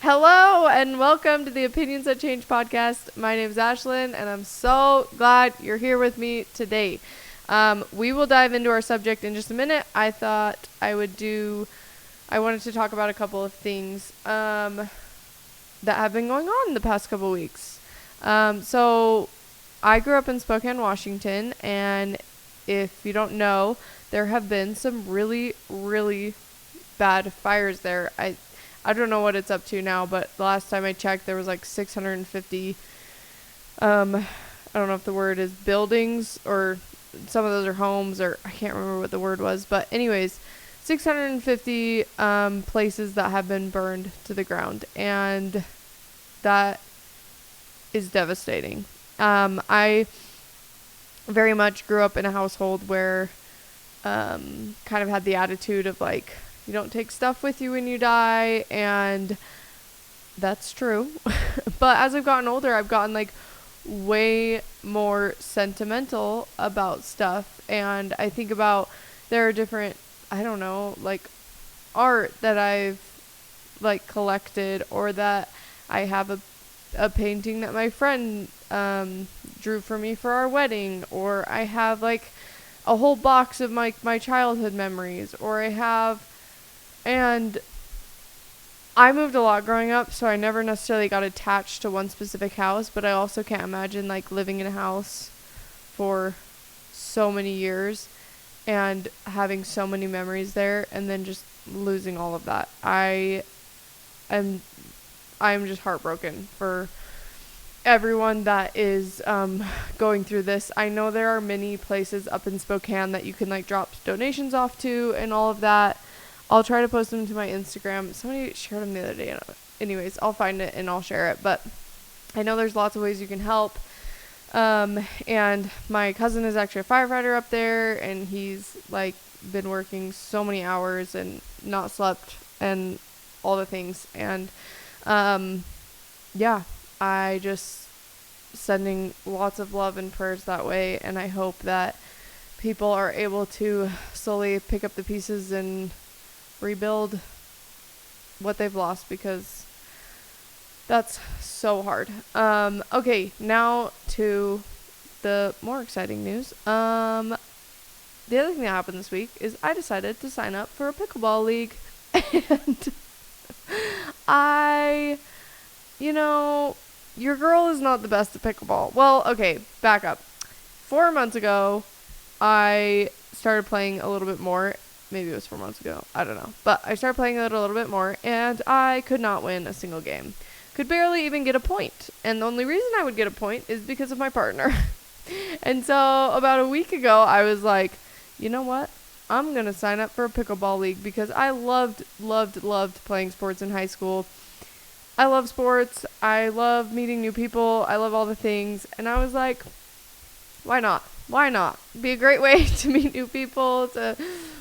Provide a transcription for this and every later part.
Hello and welcome to the Opinions That Change podcast. My name is Ashlyn and I'm so glad you're here with me today. We will dive into our subject in just a minute. I wanted to talk about a couple of things that have been going on the past couple weeks. So I grew up in Spokane, Washington, and if you don't know, there have been some really, really bad fires there. I don't know what it's up to now, but the last time I checked, there was like 650, I don't know if the word is buildings or some of those are homes, or I can't remember what the word was. But anyways, 650 places that have been burned to the ground, and that is devastating. I very much grew up in a household where kind of had the attitude of like, you don't take stuff with you when you die, and that's true. But as I've gotten older, I've gotten like way more sentimental about stuff, and I think about there are different, I don't know, like art that I've like collected, or that I have a painting that my friend drew for me for our wedding, or I have like a whole box of my childhood memories, and I moved a lot growing up, so I never necessarily got attached to one specific house, but I also can't imagine like living in a house for so many years and having so many memories there and then just losing all of that. I'm just heartbroken for everyone that is going through this. I know there are many places up in Spokane that you can like drop donations off to and all of that. I'll try to post them to my Instagram. Somebody shared them the other day. Anyways, I'll find it and I'll share it. But I know there's lots of ways you can help. And my cousin is actually a firefighter up there, and he's like been working so many hours and not slept and all the things. And yeah, I just sending lots of love and prayers that way. And I hope that people are able to slowly pick up the pieces and rebuild what they've lost, because that's so hard. Okay, now to the more exciting news. The other thing that happened this week is I decided to sign up for a pickleball league. And your girl is not the best at pickleball. Well, okay, back up. 4 months ago, I started playing a little bit more. Maybe it was 4 months ago. I don't know. But I started playing it a little bit more, and I could not win a single game. Could barely even get a point. And the only reason I would get a point is because of my partner. And so about a week ago, I was like, you know what? I'm going to sign up for a pickleball league, because I loved playing sports in high school. I love sports. I love meeting new people. I love all the things. And I was like, why not? Why not? Be a great way to meet new people, to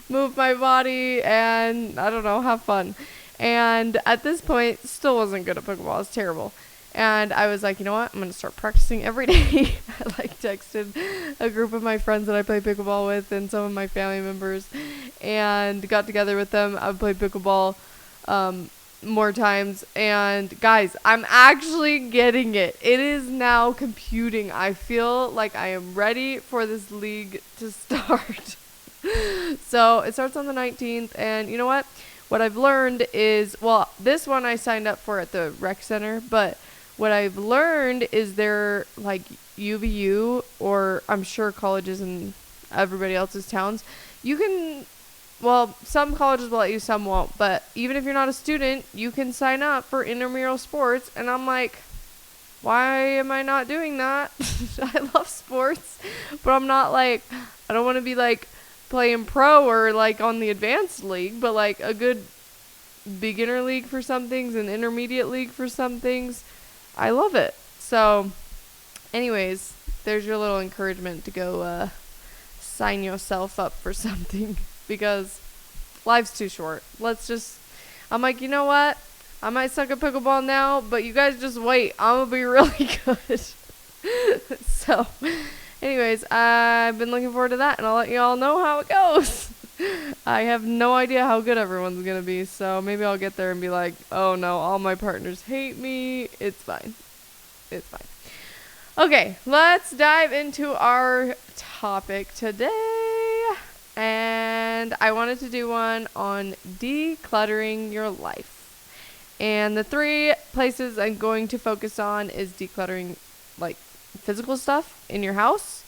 move my body, and I don't know, have fun. And at this point, still wasn't good at pickleball. It's terrible. And I was like, you know what? I'm going to start practicing every day. I like texted a group of my friends that I play pickleball with and some of my family members, and got together with them. I would play pickleball more times. And guys, I'm actually getting it. It is now computing. I feel like I am ready for this league to start. So it starts on the 19th, and you know what? What I've learned is, well, this one I signed up for at the rec center, but what I've learned is they're like UVU, or I'm sure colleges in everybody else's towns, you can, well, some colleges will let you, some won't, but even if you're not a student, you can sign up for intramural sports. And I'm like, why am I not doing that? I love sports, but I'm not like, I don't want to be like playing pro or like on the advanced league, but like a good beginner league for some things and intermediate league for some things. I love it. So anyways, there's your little encouragement to go sign yourself up for something, because life's too short. I'm like, you know what? I might suck at pickleball now, but you guys just wait. I'm going to be really good. So anyways, I've been looking forward to that, and I'll let you all know how it goes. I have no idea how good everyone's gonna be, so maybe I'll get there and be like, oh no, all my partners hate me. It's fine. It's fine. Okay, let's dive into our topic today. And I wanted to do one on decluttering your life. And the 3 places I'm going to focus on is decluttering like physical stuff in your house,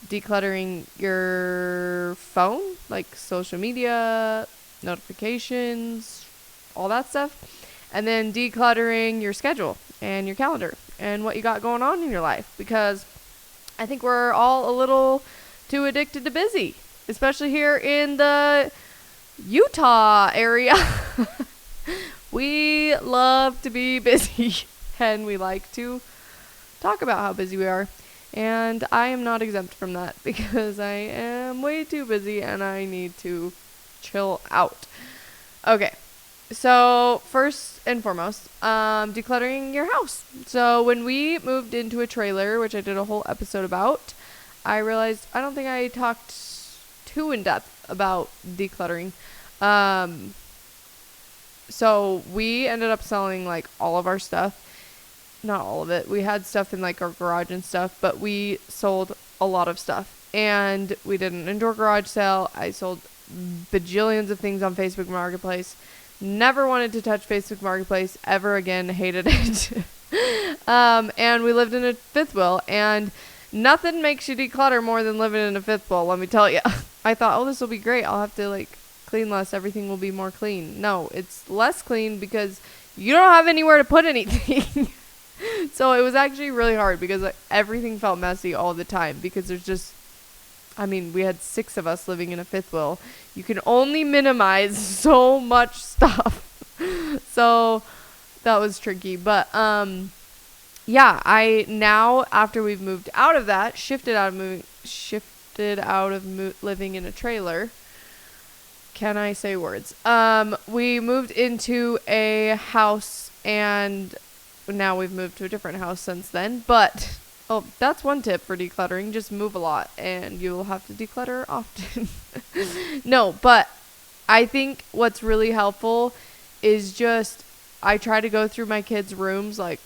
decluttering your phone, like social media, notifications, all that stuff, and then decluttering your schedule and your calendar and what you got going on in your life, because I think we're all a little too addicted to busy, especially here in the Utah area. We love to be busy and we like to talk about how busy we are. And I am not exempt from that because I am way too busy and I need to chill out. Okay, so first and foremost, decluttering your house. So when we moved into a trailer, which I did a whole episode about, I realized I don't think I talked too in depth about decluttering. So we ended up selling like all of our stuff. Not all of it. We had stuff in like our garage and stuff, but we sold a lot of stuff. And we did an indoor garage sale. I sold bajillions of things on Facebook Marketplace. Never wanted to touch Facebook Marketplace ever again. Hated it. And we lived in a fifth wheel, and nothing makes you declutter more than living in a fifth wheel, let me tell you. I thought, oh, this will be great. I'll have to like clean less. Everything will be more clean. No, it's less clean because you don't have anywhere to put anything. So it was actually really hard because like, everything felt messy all the time because there's just, I mean, we had 6 of us living in a fifth wheel. You can only minimize so much stuff. So that was tricky. But yeah, I now, after we've moved out of that, shifted out of living in a trailer. Can I say words? We moved into a house, and now we've moved to a different house since then. But oh, that's one tip for decluttering: just move a lot, and you'll have to declutter often. No, but I think what's really helpful is just I try to go through my kids' rooms like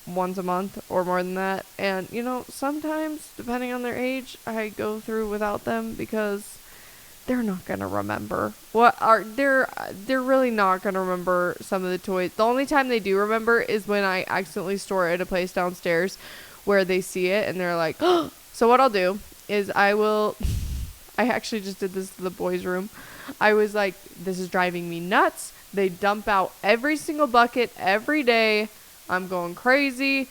once a month or more than that, and you know, sometimes depending on their age, I go through without them because they're not gonna remember they're really not gonna remember some of the toys. The only time they do remember is when I accidentally store it at a place downstairs where they see it and they're like, oh. So what I'll do is I actually just did this to the boys' room. I was like, this is driving me nuts. They dump out every single bucket every day. I'm going crazy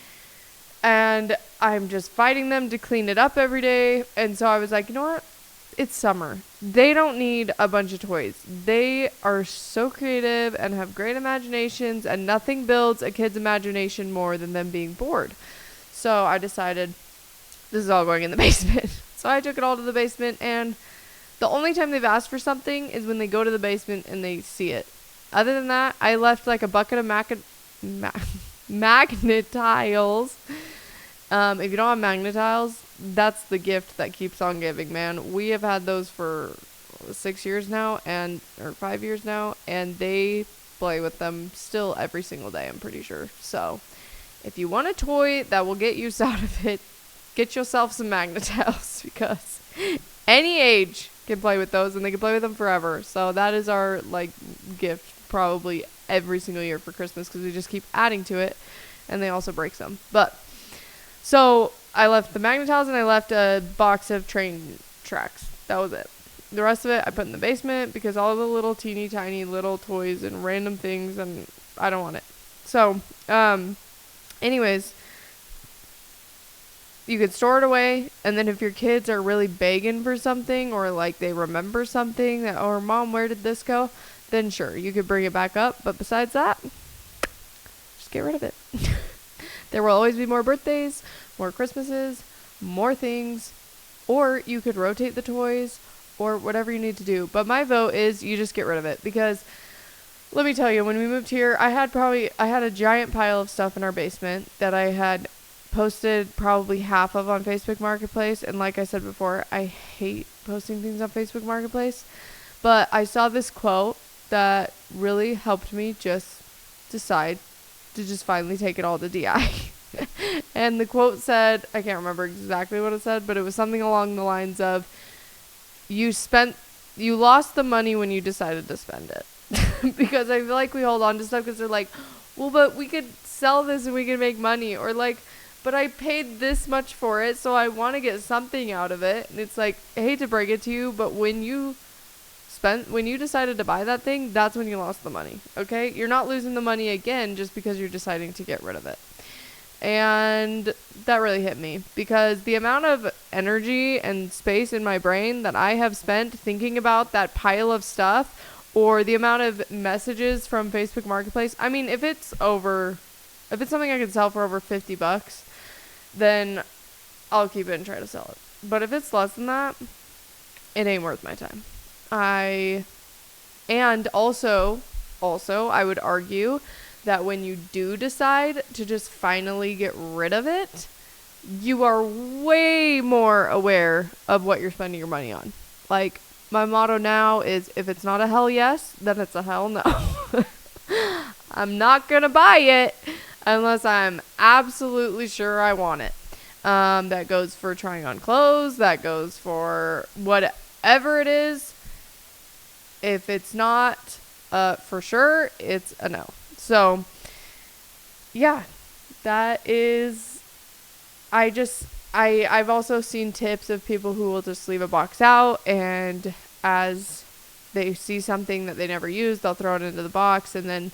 and I'm just fighting them to clean it up every day. And so I was like, you know what? It's summer. They don't need a bunch of toys. They are so creative and have great imaginations, and nothing builds a kid's imagination more than them being bored. So I decided this is all going in the basement. So I took it all to the basement, and the only time they've asked for something is when they go to the basement and they see it. Other than that, I left like a bucket of magnetiles. If you don't have magnetiles, that's the gift that keeps on giving, man. We have had those for 6 years now, or 5 years now, and they play with them still every single day, I'm pretty sure. So if you want a toy that will get use out of it, get yourself some magnetiles, because any age can play with those, and they can play with them forever. So that is our like gift probably every single year for Christmas, because we just keep adding to it, and they also break some. But so I left the magnetiles, and I left a box of train tracks. That was it. The rest of it I put in the basement because all the little teeny tiny little toys and random things, and I don't want it. So anyways, you could store it away, and then if your kids are really begging for something, or like they remember something that, or mom, where did this go? Then sure, you could bring it back up. But besides that, just get rid of it. There will always be more birthdays, more Christmases, more things, or you could rotate the toys, or whatever you need to do. But my vote is you just get rid of it, because let me tell you, when we moved here, I had a giant pile of stuff in our basement that I had posted probably half of on Facebook Marketplace. And like I said before, I hate posting things on Facebook Marketplace. But I saw this quote that really helped me just decide to just finally take it all to DI. And the quote said, I can't remember exactly what it said, but it was something along the lines of, you lost the money when you decided to spend it. Because I feel like we hold on to stuff because they're like, well, but we could sell this and we could make money, or like, but I paid this much for it, so I want to get something out of it. And it's like, I hate to break it to you, but when you decided to buy that thing, that's when you lost the money. Okay? You're not losing the money again just because you're deciding to get rid of it. And that really hit me, because the amount of energy and space in my brain that I have spent thinking about that pile of stuff, or the amount of messages from Facebook Marketplace. I mean, if it's something I can sell for over $50, then I'll keep it and try to sell it. But if it's less than that, it ain't worth my time. And also, I would argue that when you do decide to just finally get rid of it, you are way more aware of what you're spending your money on. Like, my motto now is, if it's not a hell yes, then it's a hell no. I'm not going to buy it unless I'm absolutely sure I want it. That goes for trying on clothes. That goes for whatever it is. If it's not for sure, it's a no. So, yeah, that is, I've also seen tips of people who will just leave a box out, and as they see something that they never use, they'll throw it into the box, and then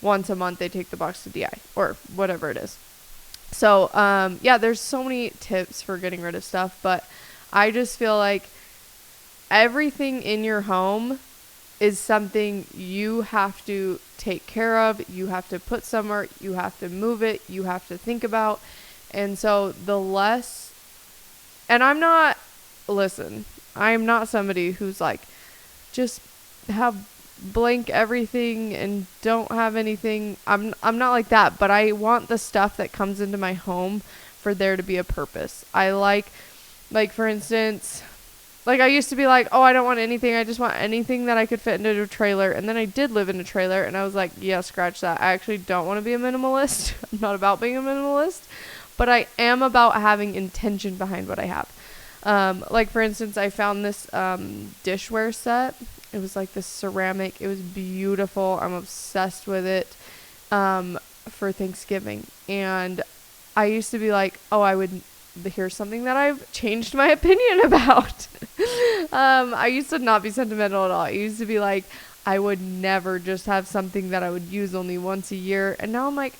once a month they take the box to DI or whatever it is. So, yeah, there's so many tips for getting rid of stuff, but I just feel like everything in your home is something you have to take care of, you have to put somewhere, you have to move it, you have to think about. And so the less, and I'm not somebody who's like, just have blank everything and don't have anything. I'm not like that, but I want the stuff that comes into my home for there to be a purpose. I like for instance, like I used to be like, oh, I don't want anything. I just want anything that I could fit into a trailer. And then I did live in a trailer, and I was like, yeah, scratch that. I actually don't want to be a minimalist. I'm not about being a minimalist, but I am about having intention behind what I have. Like for instance, I found this dishware set. It was like this ceramic. It was beautiful. I'm obsessed with it for Thanksgiving. And I used to be like, oh, here's something that I've changed my opinion about. I used to not be sentimental at all. I used to be like, I would never just have something that I would use only once a year. And now I'm like,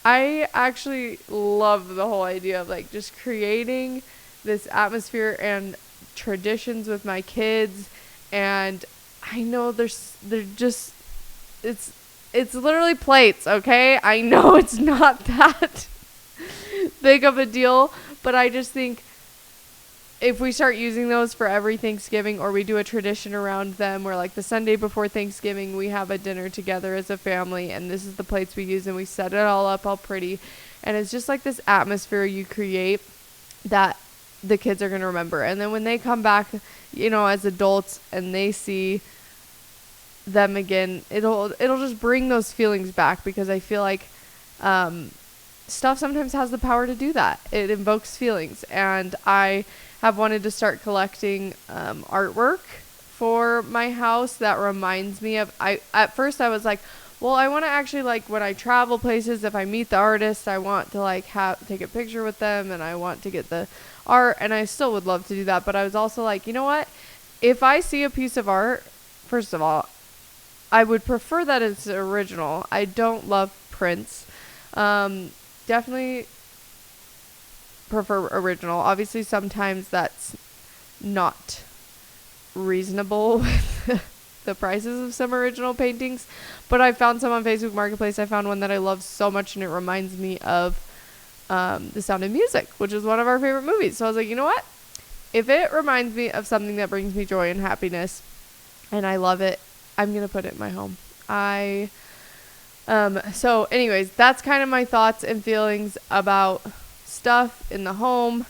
I actually love the whole idea of like just creating this atmosphere and traditions with my kids. And I know it's literally plates, okay? I know it's not that big of a deal, but I just think if we start using those for every Thanksgiving, or we do a tradition around them where like the Sunday before Thanksgiving we have a dinner together as a family, and this is the plates we use, and we set it all up all pretty, and it's just like this atmosphere you create that the kids are going to remember. And then when they come back, as adults, and they see them again, it'll just bring those feelings back, because I feel like stuff sometimes has the power to do that. It invokes feelings. And I have wanted to start collecting artwork for my house that reminds me of, at first I was like, well, I want to actually, like, when I travel places, if I meet the artist, I want to like take a picture with them, and I want to get the art, and I still would love to do that. But I was also like, you know what, if I see a piece of art, first of all, I would prefer that it's original. I don't love prints. Definitely prefer original. Obviously, sometimes that's not reasonable with the prices of some original paintings, but I found some on Facebook Marketplace. I found one that I love so much, and it reminds me of The Sound of Music, which is one of our favorite movies. So I was like, you know what? If it reminds me of something that brings me joy and happiness, and I love it, I'm going to put it in my home. So anyways, that's kind of my thoughts and feelings about stuff in the home.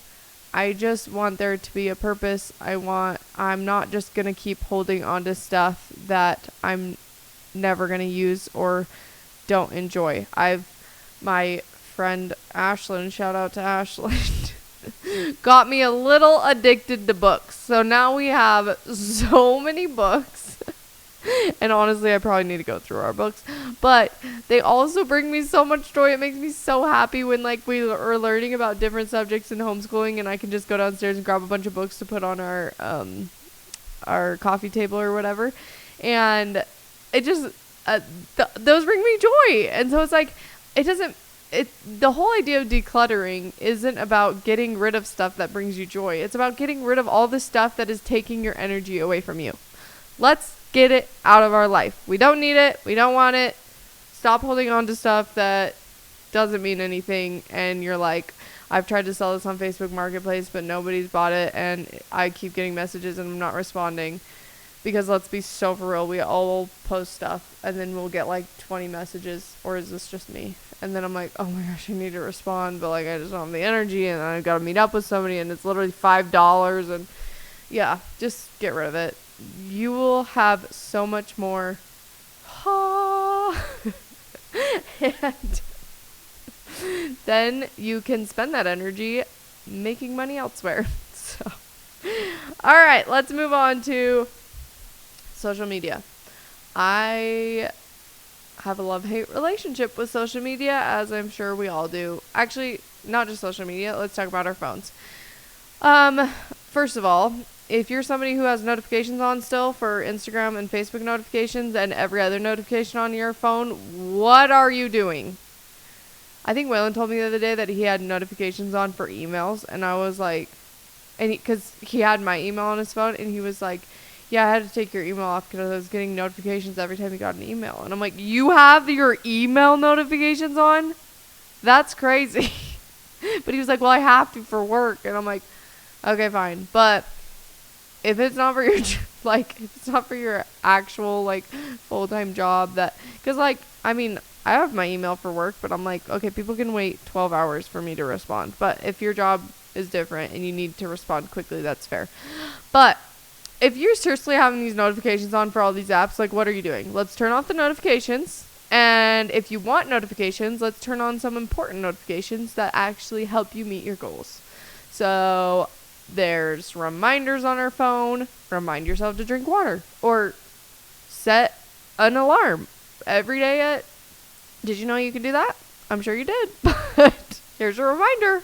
I just want there to be a purpose. I'm not just going to keep holding on to stuff that I'm never going to use or don't enjoy. My friend Ashlyn, shout out to Ashlyn, got me a little addicted to books. So now we have so many books. And honestly, I probably need to go through our books. But they also bring me so much joy. It makes me so happy when like we are learning about different subjects in homeschooling, and I can just go downstairs and grab a bunch of books to put on our coffee table or whatever. And it just those bring me joy. And so it's like the whole idea of decluttering isn't about getting rid of stuff that brings you joy. It's about getting rid of all the stuff that is taking your energy away from you. Let's get it out of our life. We don't need it. We don't want it. Stop holding on to stuff that doesn't mean anything. And you're like, I've tried to sell this on Facebook Marketplace, but nobody's bought it. And I keep getting messages and I'm not responding. Because let's be so for real. We all post stuff and then we'll get like 20 messages. Or is this just me? And then I'm like, oh my gosh, I need to respond. But like, I just don't have the energy. And I've got to meet up with somebody. And it's literally $5. And yeah, just get rid of it. You will have so much more and then you can spend that energy making money elsewhere. So all right, let's move on to social media. I have a love-hate relationship with social media, as I'm sure we all do. Actually, not just social media. Let's talk about our phones. First of all, if you're somebody who has notifications on still for Instagram and Facebook notifications and every other notification on your phone, what are you doing? I think Waylon told me the other day that he had notifications on for emails, and I was like, because he had my email on his phone, and he was like, yeah, I had to take your email off because I was getting notifications every time you got an email. And I'm like, you have your email notifications on? That's crazy. But he was like, well, I have to for work. And I'm like, okay, fine. But if it's not for your, if it's not for your actual, full-time job because, I mean, I have my email for work, but I'm like, okay, people can wait 12 hours for me to respond. But if your job is different and you need to respond quickly, that's fair. But if you're seriously having these notifications on for all these apps, what are you doing? Let's turn off the notifications. And if you want notifications, let's turn on some important notifications that actually help you meet your goals. So there's reminders on our phone. Remind yourself to drink water. Or set an alarm every day did you know you can do that? I'm sure you did. But here's a reminder.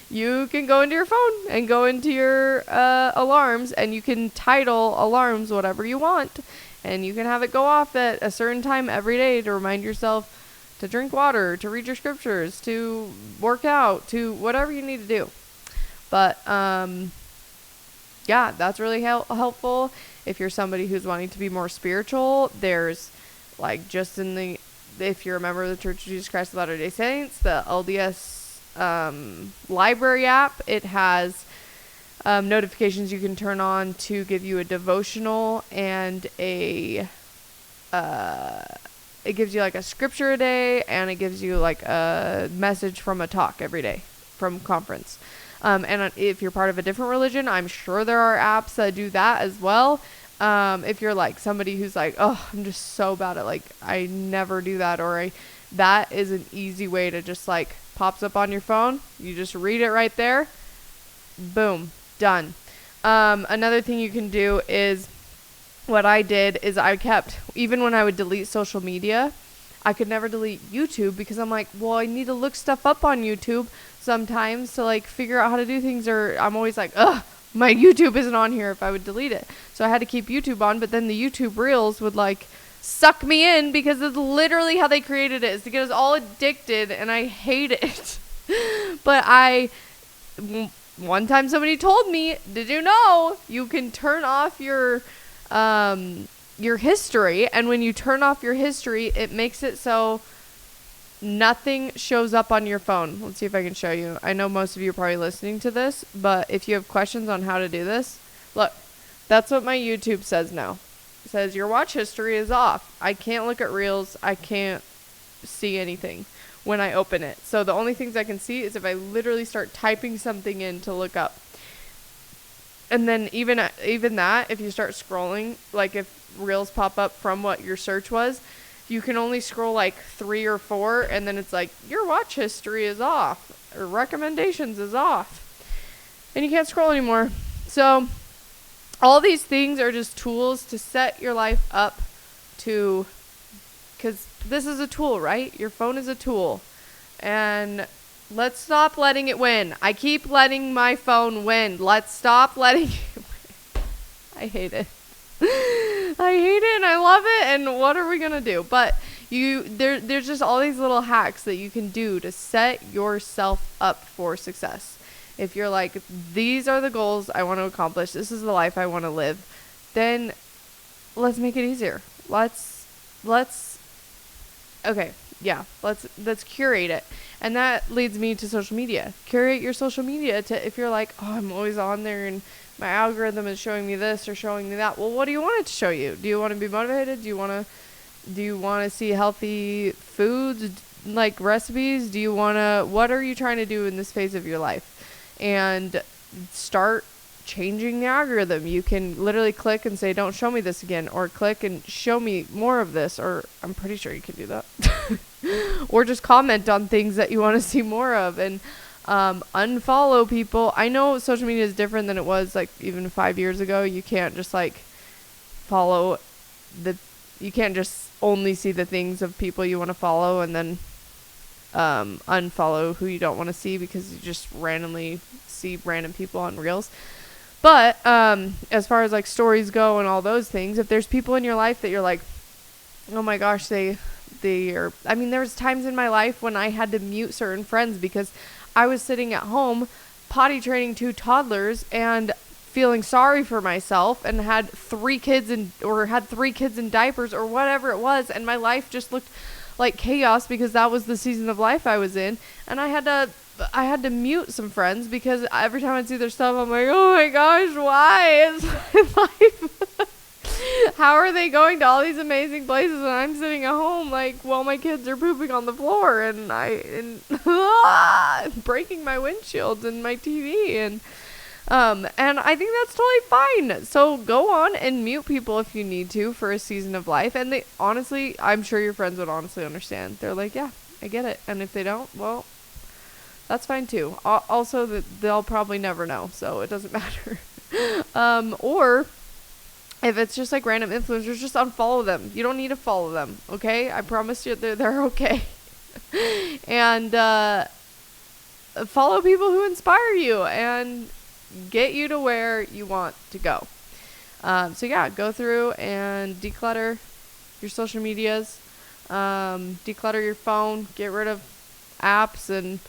You can go into your phone and go into your alarms, and you can title alarms whatever you want. And you can have it go off at a certain time every day to remind yourself to drink water, to read your scriptures, to work out, to whatever you need to do. But, yeah, that's really helpful. If you're somebody who's wanting to be more spiritual, there's, if you're a member of the Church of Jesus Christ of Latter-day Saints, the LDS library app, it has notifications you can turn on to give you a devotional and it gives you a scripture a day, and it gives you a message from a talk every day from conference. And if you're part of a different religion, I'm sure there are apps that do that as well. If you're somebody who's oh, I'm just so bad at I never do that, or that is an easy way to just pops up on your phone. You just read it right there. Boom. Done. Another thing you can do is, what I did is even when I would delete social media, I could never delete YouTube because I'm well, I need to look stuff up on YouTube sometimes to figure out how to do things, or I'm always ugh, my YouTube isn't on here if I would delete it. So I had to keep YouTube on, but then the YouTube Reels would suck me in because it's literally how they created it, is to get us all addicted, and I hate it. But one time somebody told me, did you know you can turn off your history, and when you turn off your history, it makes it so nothing shows up on your phone. Let's see if I can show you. I know most of you are probably listening to this, but if you have questions on how to do this, look, that's what my YouTube says now. It says your watch history is off. I can't look at Reels. I can't see anything when I open it. So the only things I can see is if I literally start typing something in to look up. And then even that, if you start scrolling, like if reels pop up from what your search was, you can only scroll like 3 or 4, and then it's like your watch history is off or recommendations is off, and you can't scroll anymore. So all these things are just tools to set your life up to, because this is a tool, right? Your phone is a tool, and let's stop letting it win. I keep letting my phone win. Let's stop letting it win. I hate it. I hate it and I love it, and what are we gonna do? But there's just all these little hacks that you can do to set yourself up for success. If you're like, these are the goals I want to accomplish, this is the life I want to live, then let's make it easier. Let's curate it. And that leads me to social media. Curate your social media to, if you're like, oh, I'm always on there and my algorithm is showing me this or showing me that. Well, what do you want it to show you? Do you want to be motivated? Do you want to see healthy foods, like recipes? What are you trying to do in this phase of your life? And start changing the algorithm. You can literally click and say, don't show me this again, or click and show me more of this, or I'm pretty sure you can do that. Or just comment on things that you want to see more of, and unfollow people. I know social media is different than it was like even 5 years ago. You can't just like you can't just only see the things of people you want to follow and then unfollow who you don't want to see, because you just randomly see random people on reels. But as far as like stories go and all those things, if there's people in your life that you're like, oh my gosh, they are, I mean, there was times in my life when I had to mute certain friends because I was sitting at home potty training 2 toddlers and feeling sorry for myself, and had 3 kids in diapers or whatever it was, and my life just looked like chaos because that was the season of life I was in, and I had to mute some friends because every time I'd see their stuff, I'm like, oh my gosh, why is my life? How are they going to all these amazing places and I'm sitting at home like, well, my kids are pooping on the floor and breaking my windshields and my TV, and I think that's totally fine. So go on and mute people if you need to for a season of life, and they honestly, I'm sure your friends would honestly understand. They're like, yeah, I get it. And if they don't, well, that's fine too. Also, they'll probably never know, so it doesn't matter. Or if it's just like random influencers, just unfollow them. You don't need to follow them, okay? I promise you they're okay. And follow people who inspire you and get you to where you want to go. So yeah, go through and declutter your social medias, declutter your phone, get rid of apps, and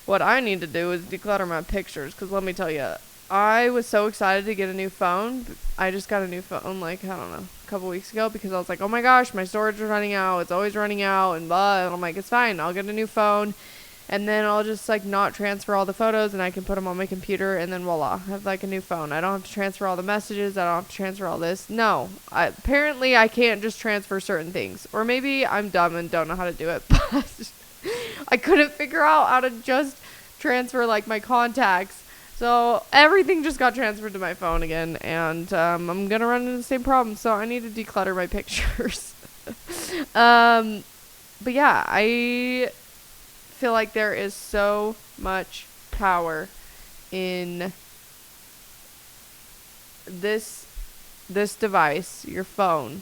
what I need to do is declutter my pictures, because let me tell you, I was so excited to get a new phone. I just got a new phone, like, I don't know, a couple weeks ago, because I was like, oh my gosh, my storage is running out. It's always running out, and blah. And I'm like, it's fine. I'll get a new phone, and then I'll just, like, not transfer all the photos, and I can put them on my computer, and then voila, I have, like, a new phone. I don't have to transfer all the messages. I don't have to transfer all this. No. Apparently, I can't just transfer certain things. Or maybe I'm dumb and don't know how to do it, but I couldn't figure out how to just transfer, like, my contacts. So everything just got transferred to my phone again, and I'm going to run into the same problem, so I need to declutter my pictures. But yeah, I feel like there is so much power in this device. Your phone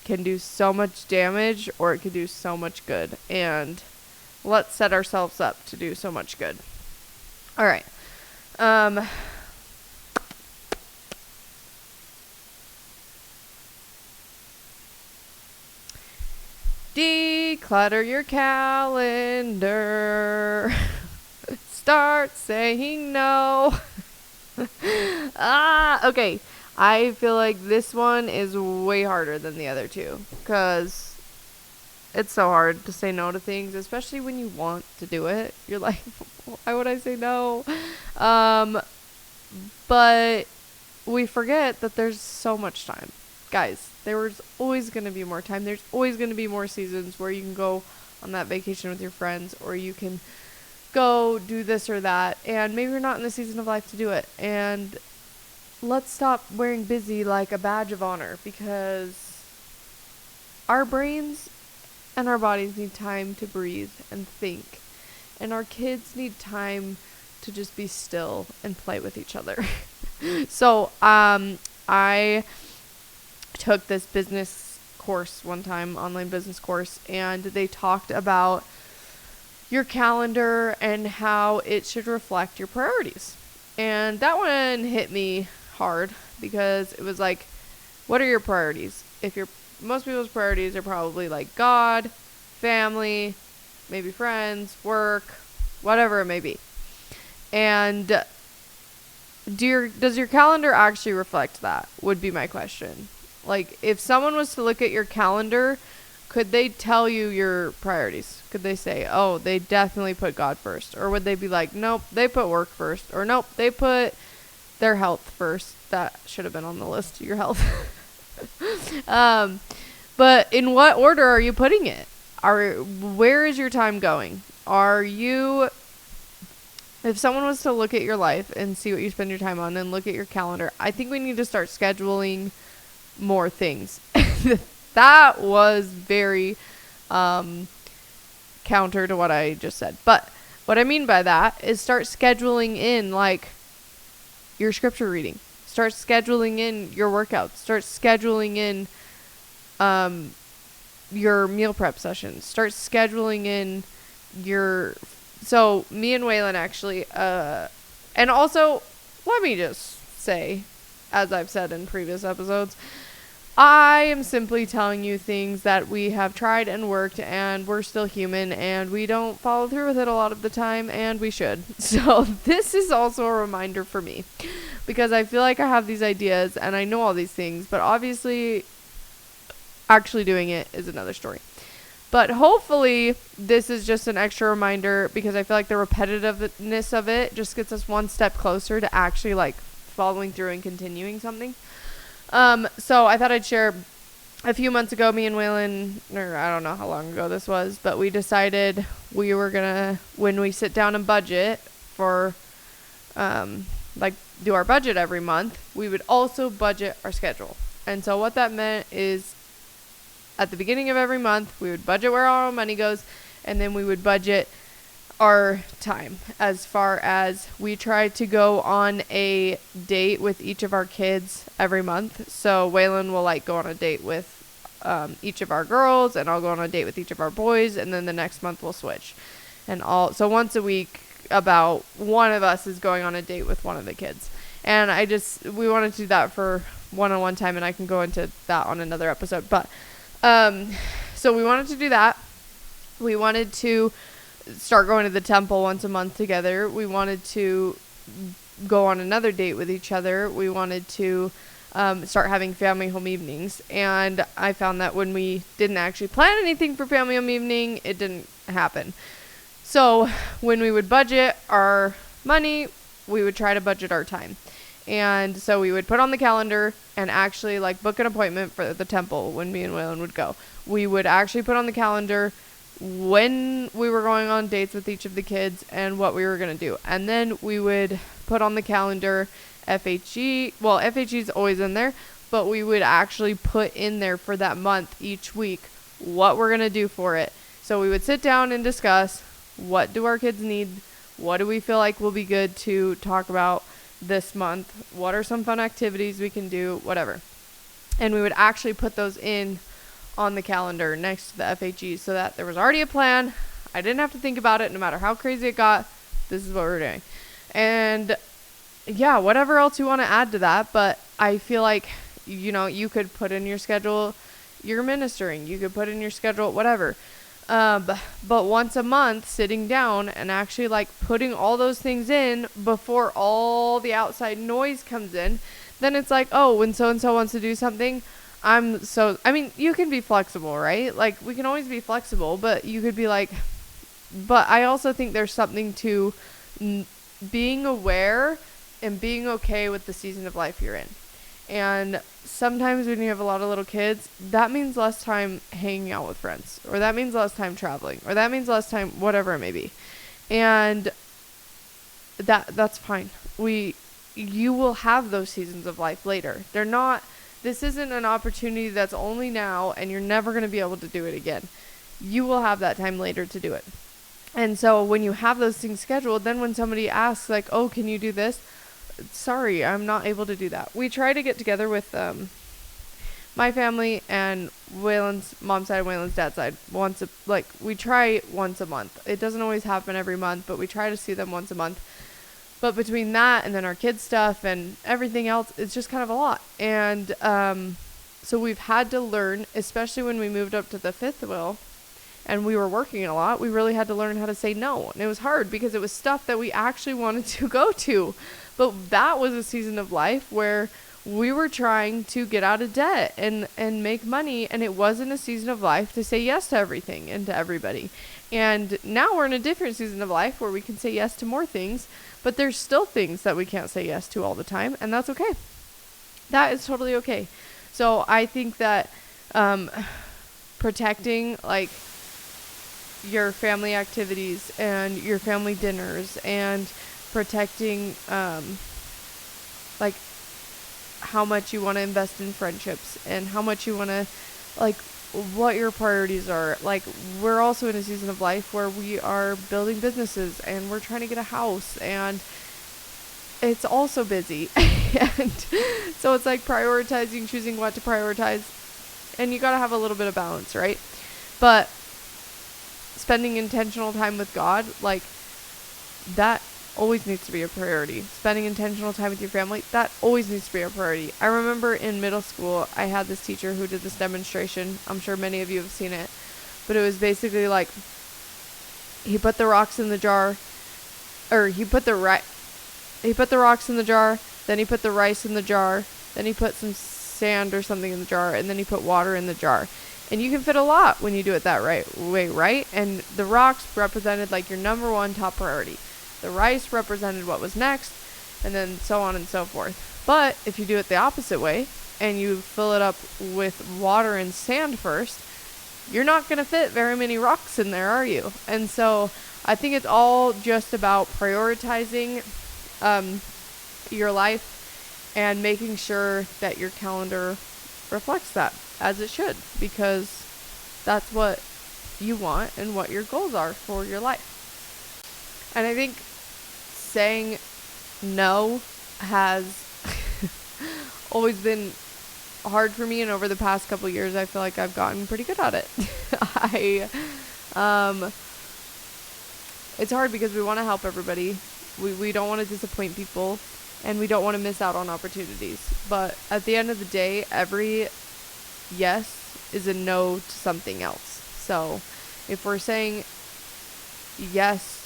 can do so much damage, or it can do so much good, and let's set ourselves up to do so much good. All right. Declutter your calendar. Start saying no. Okay. I feel like this one is way harder than the other two, because it's so hard to say no to things, especially when you want to do it. You're like, why would I say no? But we forget that there's so much time. Guys, there's always going to be more time. There's always going to be more seasons where you can go on that vacation with your friends, or you can go do this or that, and maybe you're not in the season of life to do it. And let's stop wearing busy like a badge of honor, because our brains and our bodies need time to breathe and think. And our kids need time to just be still and play with each other. So, I took this business course one time, online business course, and they talked about your calendar and how it should reflect your priorities. And that one hit me hard, because it was like, what are your priorities? Most people's priorities are probably like God, family, maybe friends, work, whatever it may be. And does your calendar actually reflect that? Would be my question. Like, if someone was to look at your calendar, could they tell you your priorities? Could they say, oh, they definitely put God first? Or would they be like, nope, they put work first? Or nope, they put their health first? That should have been on the list, your health. But in what order are you putting it? Where is your time going? If someone was to look at your life and see what you spend your time on and look at your calendar, I think we need to start scheduling more things. That was very counter to what I just said. But what I mean by that is start scheduling in, like, your scripture reading. Start scheduling in your workouts. Start scheduling in your meal prep sessions. Start scheduling in so me and Waylon actually, and also, let me just say, as I've said in previous episodes, I am simply telling you things that we have tried and worked, and we're still human, and we don't follow through with it a lot of the time, and we should. So this is also a reminder for me, because I feel like I have these ideas and I know all these things, but obviously actually doing it is another story. But hopefully this is just an extra reminder, because I feel like the repetitiveness of it just gets us one step closer to actually like following through and continuing something. So I thought I'd share, a few months ago, me and Waylon, or I don't know how long ago this was, but we decided we were gonna, when we sit down and budget for, do our budget every month, we would also budget our schedule. And so what that meant is, at the beginning of every month, we would budget where our money goes, and then we would budget our time. As far as, we tried to go on a date with each of our kids every month. So Waylon will go on a date with each of our girls, and I'll go on a date with each of our boys, and then the next month we'll switch. So once a week, about one of us is going on a date with one of the kids. And we wanted to do that for one-on-one time, and I can go into that on another episode. But so we wanted to do that. We wanted to start going to the temple once a month together. We wanted to go on another date with each other. We wanted to start having family home evenings. And I found that when we didn't actually plan anything for family home evening, it didn't happen. So when we would budget our money, we would try to budget our time. And so we would put on the calendar and actually book an appointment for the temple when me and Waylon would go. We would actually put on the calendar when we were going on dates with each of the kids and what we were going to do. And then we would put on the calendar FHE. Well, FHE is always in there, but we would actually put in there for that month each week what we're going to do for it. So we would sit down and discuss, what do our kids need? What do we feel like will be good to talk about this month? What are some fun activities we can do? Whatever. And we would actually put those in on the calendar next to the FHE, so that there was already a plan. I didn't have to think about it. No matter how crazy it got, this is what we're doing. And yeah, whatever else you want to add to that. But I feel like, you could put in your schedule, you're ministering. You could put in your schedule, whatever. But once a month, sitting down and actually putting all those things in before all the outside noise comes in, then it's when so-and-so wants to do something, you can be flexible, right? We can always be flexible, but you could be but I also think there's something to being aware and being okay with the season of life you're in. And sometimes when you have a lot of little kids, that means less time hanging out with friends, or that means less time traveling, or that means less time, whatever it may be. And that's fine. you will have those seasons of life later. This isn't an opportunity that's only now and you're never going to be able to do it again. You will have that time later to do it. And so when you have those things scheduled, then when somebody asks like, oh, can you do this? Sorry, I'm not able to do that. We try to get together with my family and Waylon's mom's side and Waylon's dad's side we try once a month. It doesn't always happen every month, but we try to see them once a month. But between that and then our kids' stuff and everything else, it's just kind of a lot. And so we've had to learn, especially when we moved up to the fifth wheel and we were working a lot, we really had to learn how to say no. And it was hard because it was stuff that we actually wanted to go to. But that was a season of life where we were trying to get out of debt and make money. And it wasn't a season of life to say yes to everything and to everybody. And now we're in a different season of life where we can say yes to more things. But there's still things that we can't say yes to all the time, and that's okay. That is totally okay. So I think that protecting like your family activities and your family dinners and protecting like how much you want to invest in friendships and how much you want to like what your priorities are. Like, we're also in a season of life where we are building businesses and we're trying to get a house and it's also busy. And so it's like prioritizing, choosing what to prioritize, and you got to have a little bit of balance, right? But spending intentional time with God, like that always needs to be a priority. Spending intentional time with your family, that always needs to be a priority. I remember in middle school, I had this teacher who did this demonstration. I'm sure many of you have seen it, but it was basically like he put the rocks in the jar, or he put the rocks in the jar, then he put the rice in the jar, then he put some sand or something in the jar, and then he put water in the jar. And you can fit a lot when you do it that way, right? And the rocks represented like your number one top priority. The rice represented what was next, and then so on and so forth. But if you do it the opposite way, and you fill it up with water and sand first, you're not going to fit very many rocks in there, are you? And so I think it's all just about prioritizing your life and making sure that your calendar reflects that as it should, because that's what you want and what your goals are for your life. And I think saying no has always been hard for me, and over the past couple years I feel like I've gotten pretty good at it. It's hard because we want to help everybody. We don't want to disappoint people, and we don't want to miss out on opportunities. But at the end of the day, every yes is a no to something else. So if we're saying yes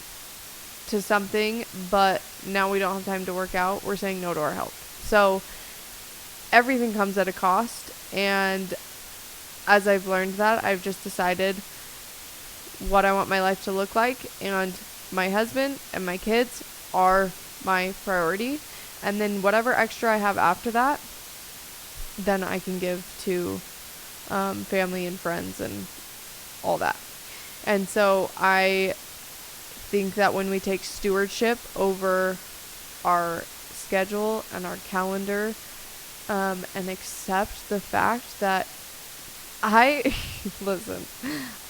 to something, but now we don't have time to work out, we're saying no to our health. So everything comes at a cost. And as I've learned that, I've just decided what I want my life to look like. And my husband and my kids are my priority. And then whatever extra I have after that, then I can give to family and friends and all that. And so I think that when we take stewardship over our schedule and our calendar, and accept the fact that listen,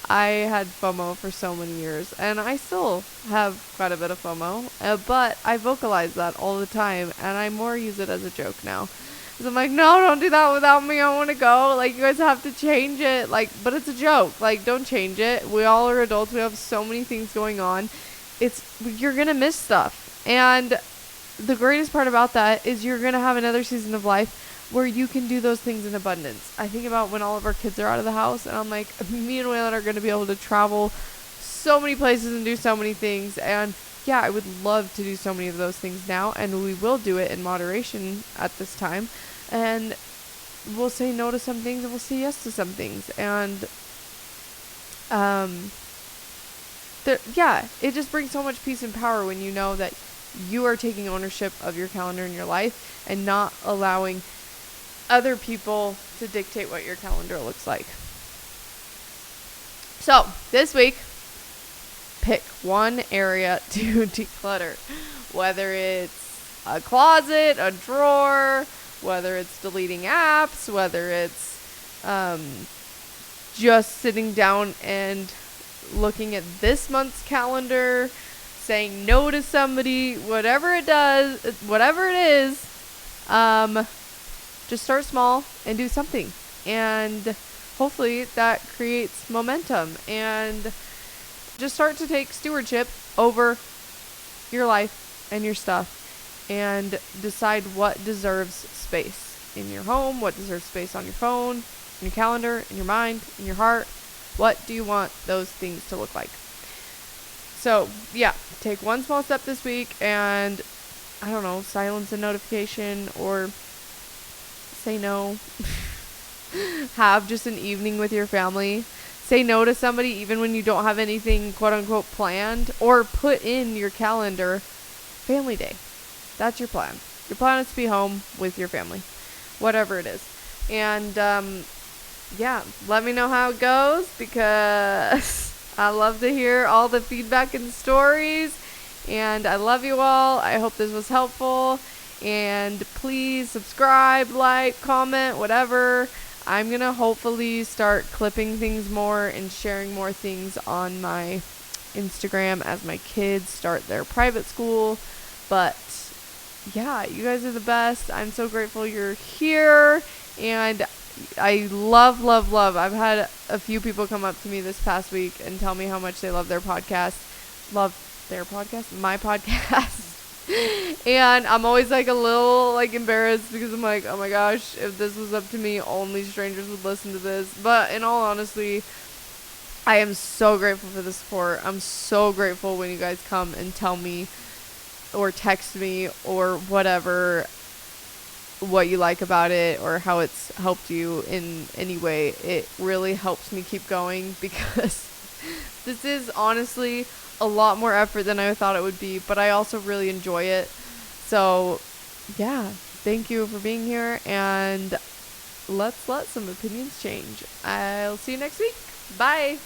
I had FOMO for so many years, and I still have quite a bit of FOMO, but I vocalize that all the time, and I more use it as a joke now. Because I'm like, no, don't do that without me, I want to go, like, you guys have to change it, like, but it's a joke, like, don't change it. We all are adults, we have so many things going on. You're gonna miss stuff, and the greatest part about that is you're gonna have another season of life where you can do those things in abundance. I think about when all of our kids are out of the house, and I'm like, me and Waylon are going to be able to travel so many places and do so many things. And yeah, I would love to do so many of those things now, and we will do it in moderation at this time. And we'll say no to some things, and we'll say yes to some things. And it just brings so much peace and power when you know that you are taking ownership of your calendar in your life and not allowing other people to dictate what your calendar looks like. So this week, pick one area to declutter, whether it's a closet, a drawer, whether it's deleting apps, whether it's just sitting down and looking at this month's calendar, saying no to somebody, whatever it is, just start small and do something. And hopefully that creates momentum, and just start to take stewardship over your life and your stuff, and decide what deserves space in your home, what deserves space on your phone, in your calendar, in your mind, in your heart. What do you want those things to look like? So, yeah, take one small step this week and, I don't know, silence a notification or say no. Have just an evening with your family. Say no to somebody even when you don't have anything quote unquote planned, or put in your calendar family day. That's your plan. Your plan is to be home with your family, whatever it is. And yeah, let me know how it goes, because I love to hear all the feedback and stories, and I love you all. I hope this was helpful, and please subscribe, like, comment, whatever. I'm going to hopefully start clipping things more and sharing more things on my Instagram as my kids start their private school. But yeah, you guys are the best. I'm so grateful you're here, and I love. I've had a few people come up to me this past week and tell me how much they love their podcast. Love their podcast? My podcast. And I'm always like a little like embarrassed, because I'm like, oh my gosh, if this was up to me, only strangers would listen to this. But in all honesty, I am so grateful for the support. I'm so grateful when you guys come and tell me or text me or whatever what you like about it or how it's helped you in any way. It really helps me keep going, because this is honestly a lot more effort than I thought it would be, but I also really enjoy it. So yeah, thank you for being here, and let's let some opinions change. I'll see you next week. Bye.